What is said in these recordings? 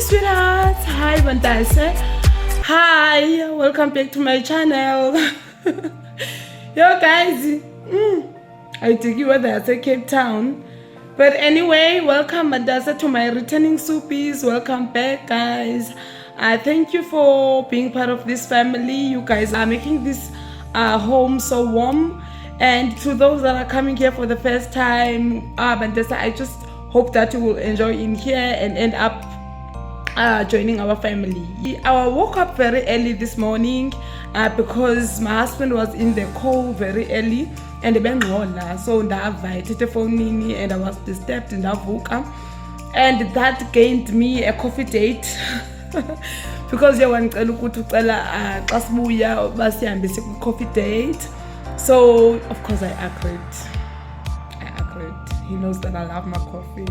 Sweethearts, hi Bantase, hi, welcome back to my channel. Yo guys, I think you were there at Cape Town, but anyway, welcome Bantase to my returning soupies. Welcome back guys. Thank you for being part of this family. You guys are making this home so warm, and to those that are coming here for the first time, Bantase, I just hope that you will enjoy in here and end up joining our family. I woke up very early this morning because my husband was in the call very early and so the phone and I was disturbed in Avuka, and that gained me a coffee date because coffee date. So of course I agreed. He knows that I love my coffee.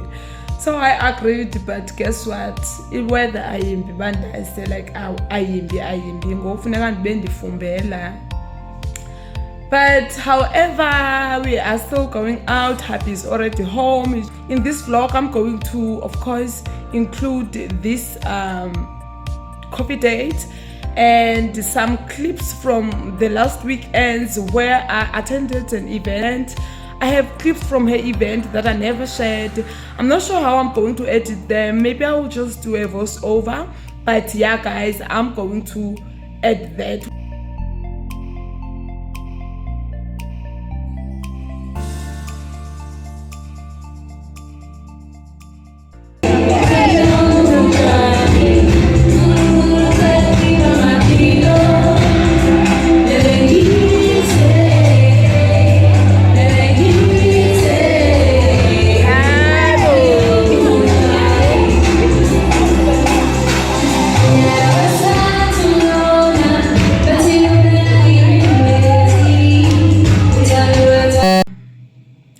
So I agreed, but guess what? Whether I am Bantase, like I am but however, we are still going out. Happy is already home. In this vlog, I'm going to, of course, include this coffee date and some clips from the last weekends where I attended an event. I have clips from her event that I never shared. I'm not sure how I'm going to edit them. Maybe I will just do a voiceover. But yeah, guys, I'm going to edit that.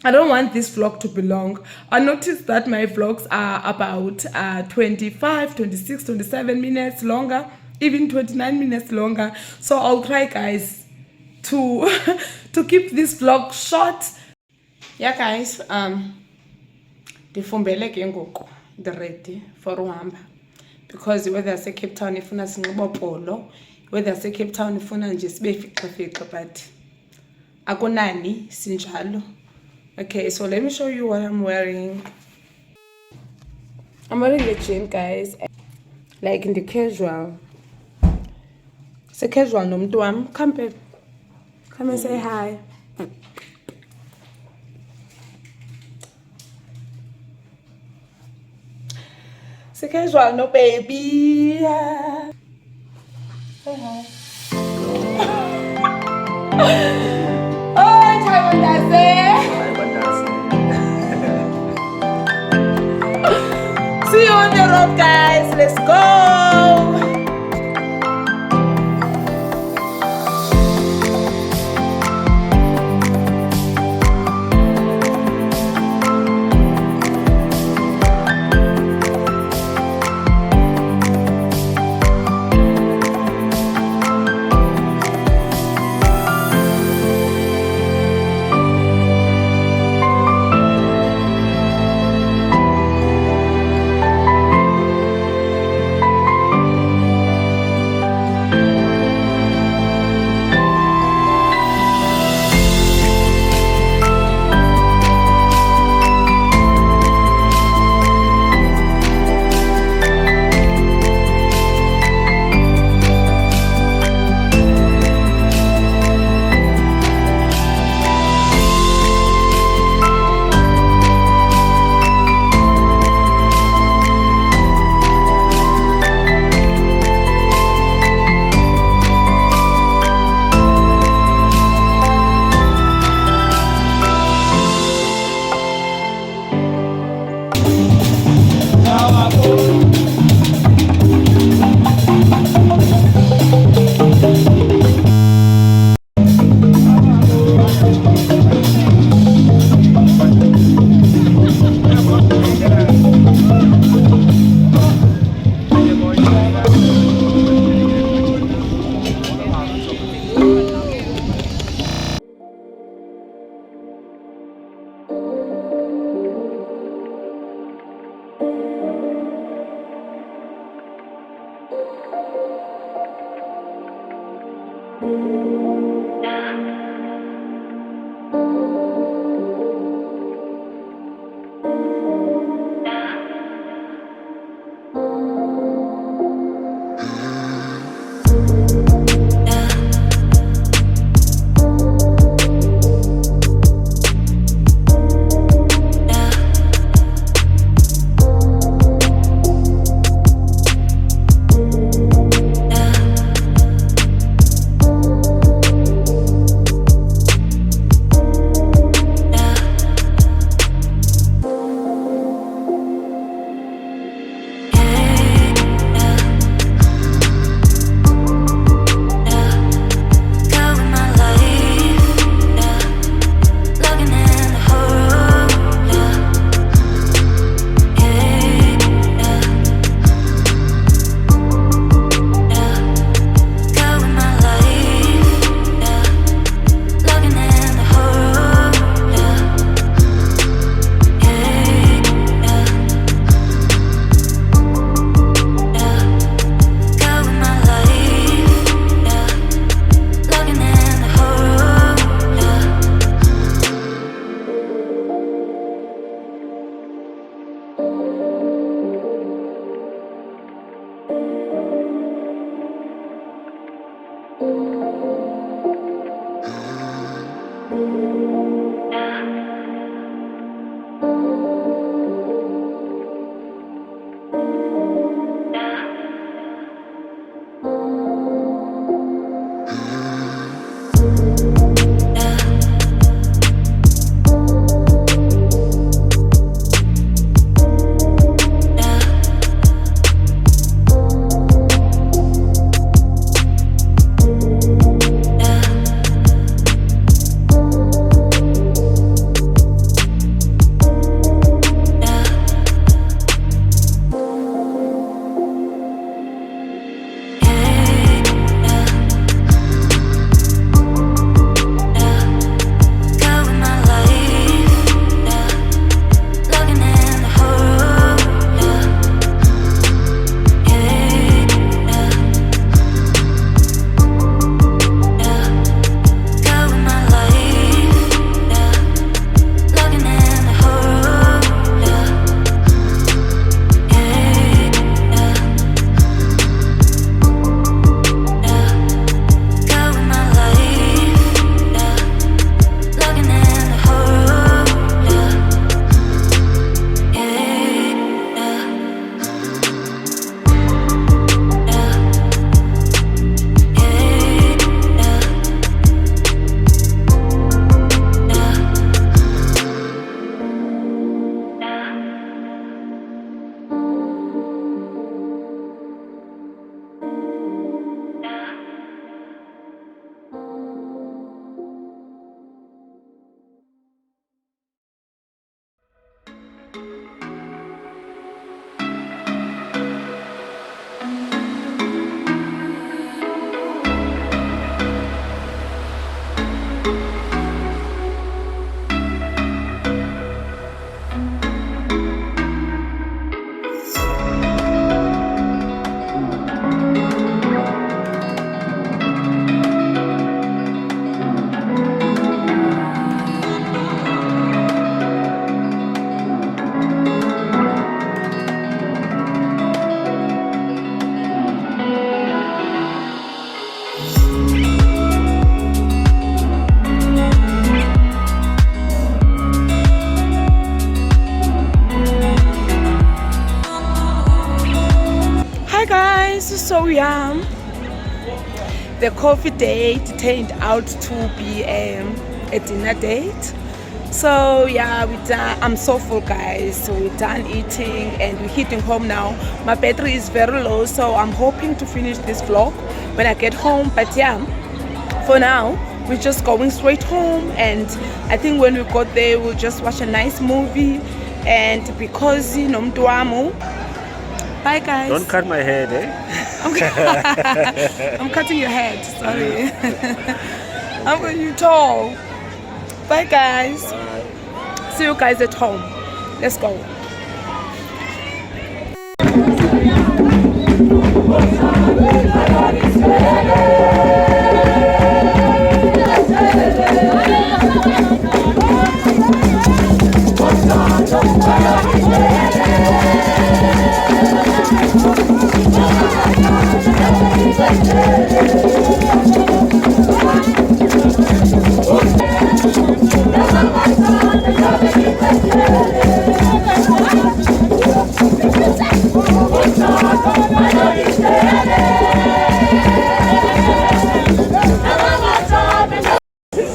I don't want this vlog to be long. I noticed that my vlogs are about 25, 26, 27 minutes longer, even 29 minutes longer. So I'll try, guys, to to keep this vlog short. Yeah, guys, the ready for Rwanda, because whether I say Cape Town if una sinqobopolo, whether I say Cape Town if una nje sibe fixa, but akunani sinjalo. Okay, so let me show you what I'm wearing. I'm wearing a jean, guys, like in the casual. It's a casual nom. Come babe. Come and say hi. It's a casual no baby. Say hi. Oh, hi Bantase. See you on the road, guys. Let's go. So yeah, the coffee date turned out to be a dinner date. So yeah, I'm so full, guys. So we're done eating and we're heading home now. My battery is very low, so I'm hoping to finish this vlog when I get home. But yeah, for now we're just going straight home, and I think when we got there we'll just watch a nice movie. And because nomtuamu. Bye guys. Don't cut my head, eh? I'm cutting your head, sorry. I'm going you tall. Bye guys. Bye. See you guys at home. Let's go.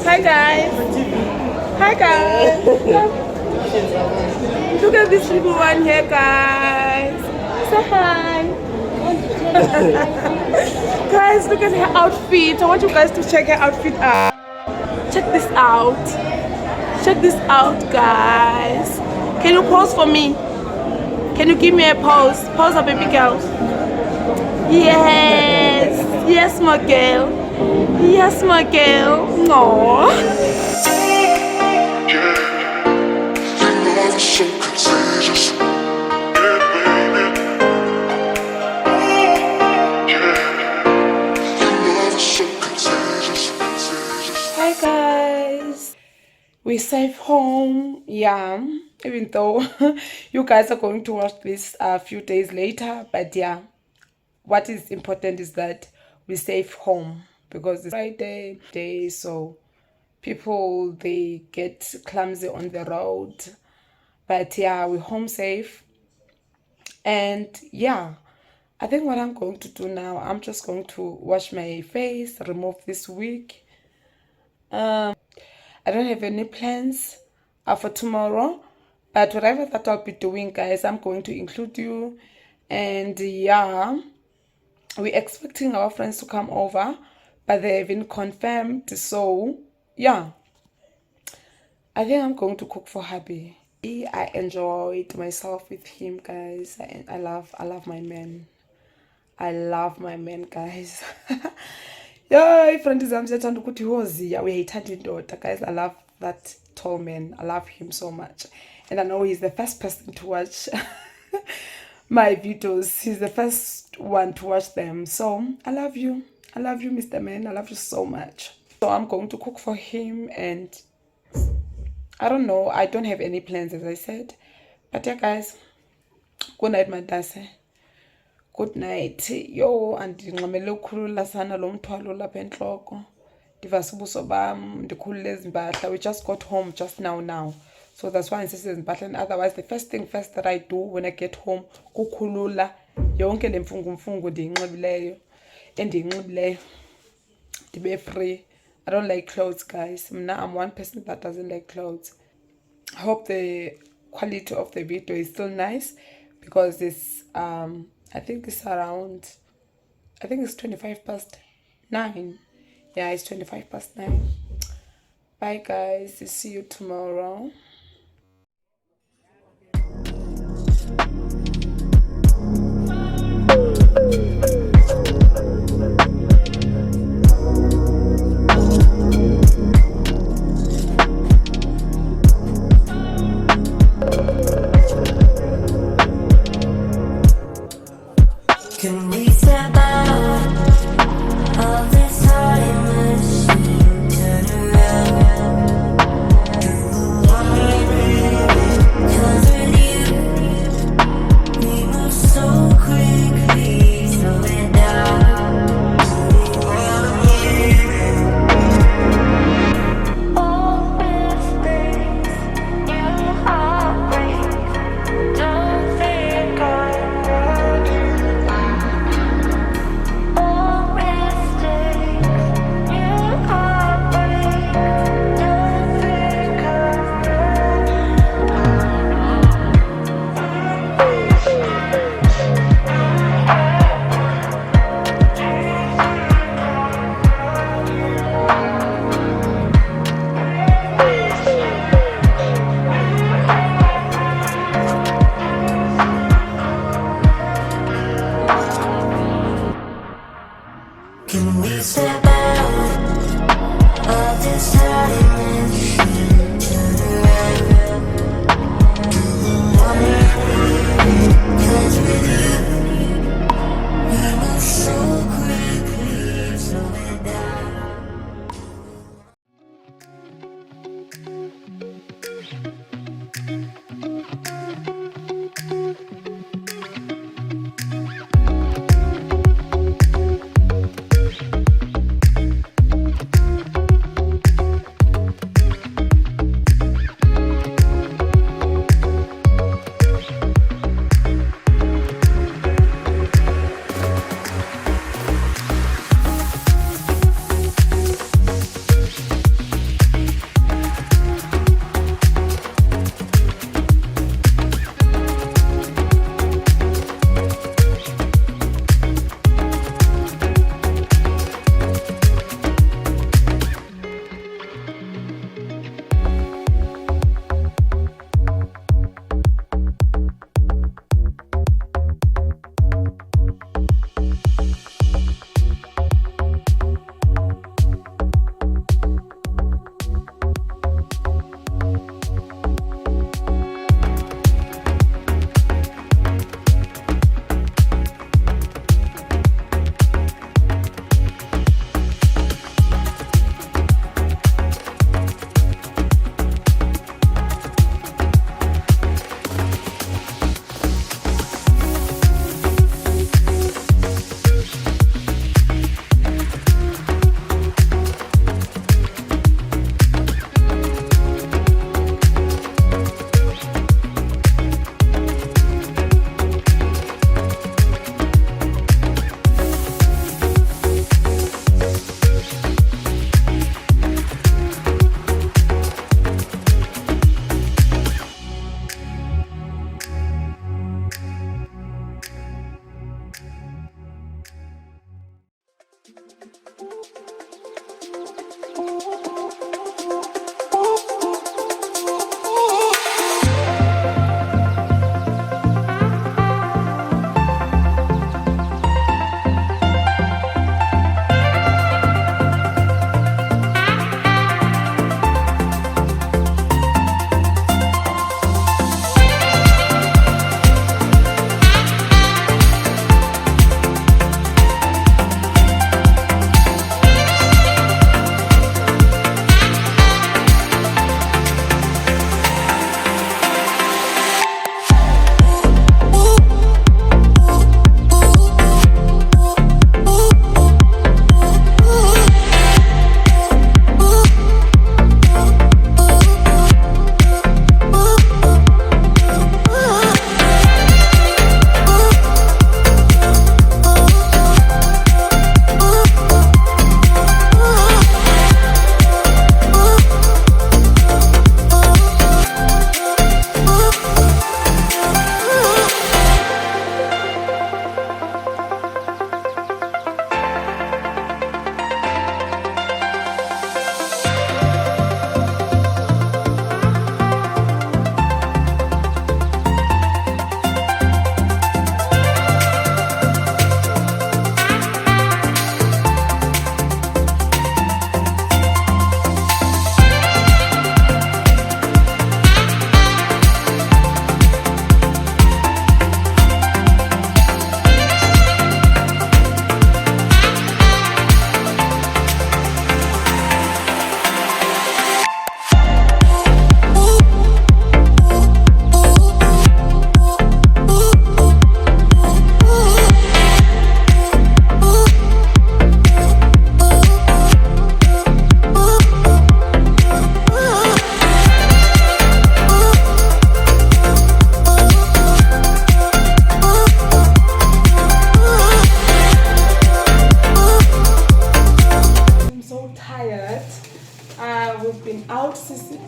Hi guys. Hi guys. Look at this little one here, guys. Say hi. Guys, look at her outfit. I want you guys to check her outfit out. Check this out. Check this out, guys. Can you pose for me? Can you give me a pose? Pose a baby girl. Yes. Yes, my girl. Yes, my girl. No. Hi guys, we're safe home. Yeah, even though you guys are going to watch this a few days later, but yeah, what is important is that we're safe home, because it's Friday day, so people, they get clumsy on the road. But yeah, we're home safe. And yeah, I think what I'm going to do now, I'm just going to wash my face, remove this wig. I don't have any plans for tomorrow, but whatever that I'll be doing, guys, I'm going to include you. And yeah, we're expecting our friends to come over, but they haven't confirmed. So yeah, I think I'm going to cook for hubby. I enjoyed myself with him, guys. I love my man. I love my man, guys. Yeah, friend is amzethanda ukuthi hoziya uyayithanda indoda, guys. I love that tall man. I love him so much, and I know he's the first person to watch my videos. He's the first one to watch them. So I love you, Mr. Man. I love you so much. So I'm going to cook for him, and I don't know, I don't have any plans, as I said. But yeah, guys, good night, Bantase. Good night. Yo, andinqamele ukukhulula sana lo mthwalo lapha enhloko. Ndivasa ubuso bam, ndikhulule izimpahla. We just got home just now. So that's why insise izimpahla. Otherwise, the first thing first that I do when I get home, kukhulula yonke le mfungu ndiyinxibileyo endiyinxibileyo. Ndibe free. I don't like clothes, guys. Now I'm one person that doesn't like clothes. I hope the quality of the video is still nice, because it's I think it's 9:25. Yeah, it's 9:25. Bye guys, see you tomorrow. Can we step out of this time machine, turn around, do the one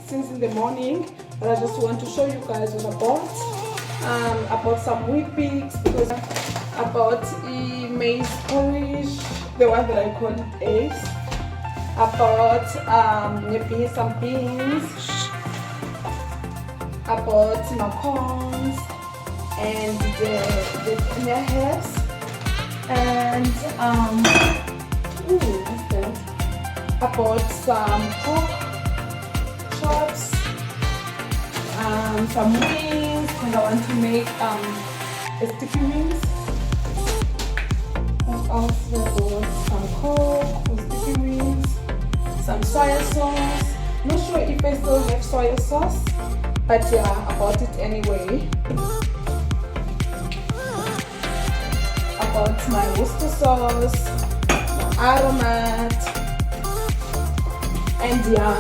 since in the morning, but I just want to show you guys what I bought. I bought some wheat bix because I bought maize porridge, the one that I call it eggs. I bought maybe some beans. I bought macarons and the herbs, and what's that? I bought some pork chops, some wings because I want to make sticky wings. What else? I bought some Coke for sticky wings, some soy sauce. Not sure if I still have soy sauce, but yeah, I bought it anyway. I bought my Worcester sauce, my aromat, and yeah,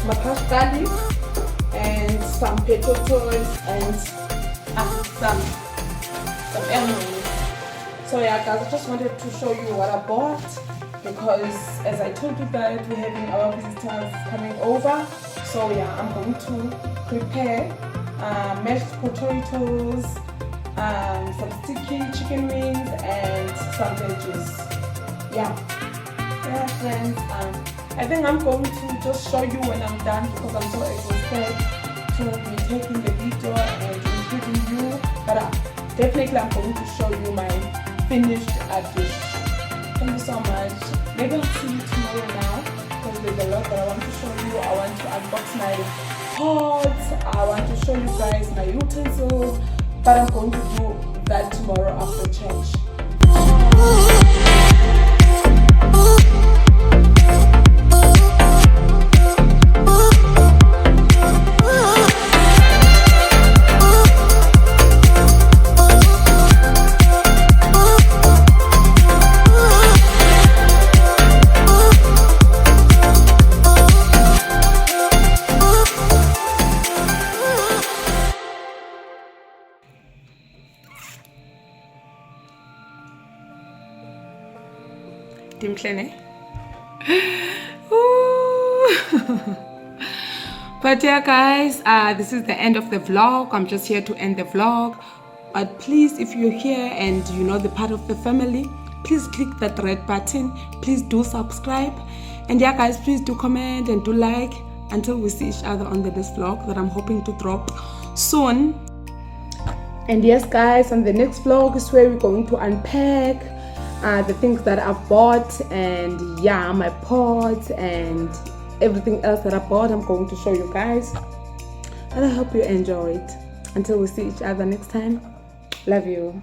my crushed garlic, and some potatoes, and some onions. So yeah guys, I just wanted to show you what I bought because as I told you guys, we're having our visitors coming over. So yeah, I'm going to prepare mashed potatoes, some sticky chicken wings, and some veggies. Yeah friends, I think I'm going to just show you when I'm done because I'm so exhausted to be taking the video and including you, but definitely I'm going to show you my finished dish. Thank you so much. Maybe I'll see you tomorrow now because there's a lot that I want to show you. I want to unbox my pots, I want to show you guys my utensils, but I'm going to do that tomorrow after church. But yeah guys, this is the end of the vlog. I'm just here to end the vlog, but please, if you're here and you know the part of the family, please click that red button, please do subscribe, and yeah guys, please do comment and do like until we see each other on the next vlog that I'm hoping to drop soon. And yes guys, on the next vlog is where we're going to unpack the things that I've bought, and yeah, my pots and everything else that I bought. I'm going to show you guys, and I hope you enjoy it. Until we see each other next time, love you.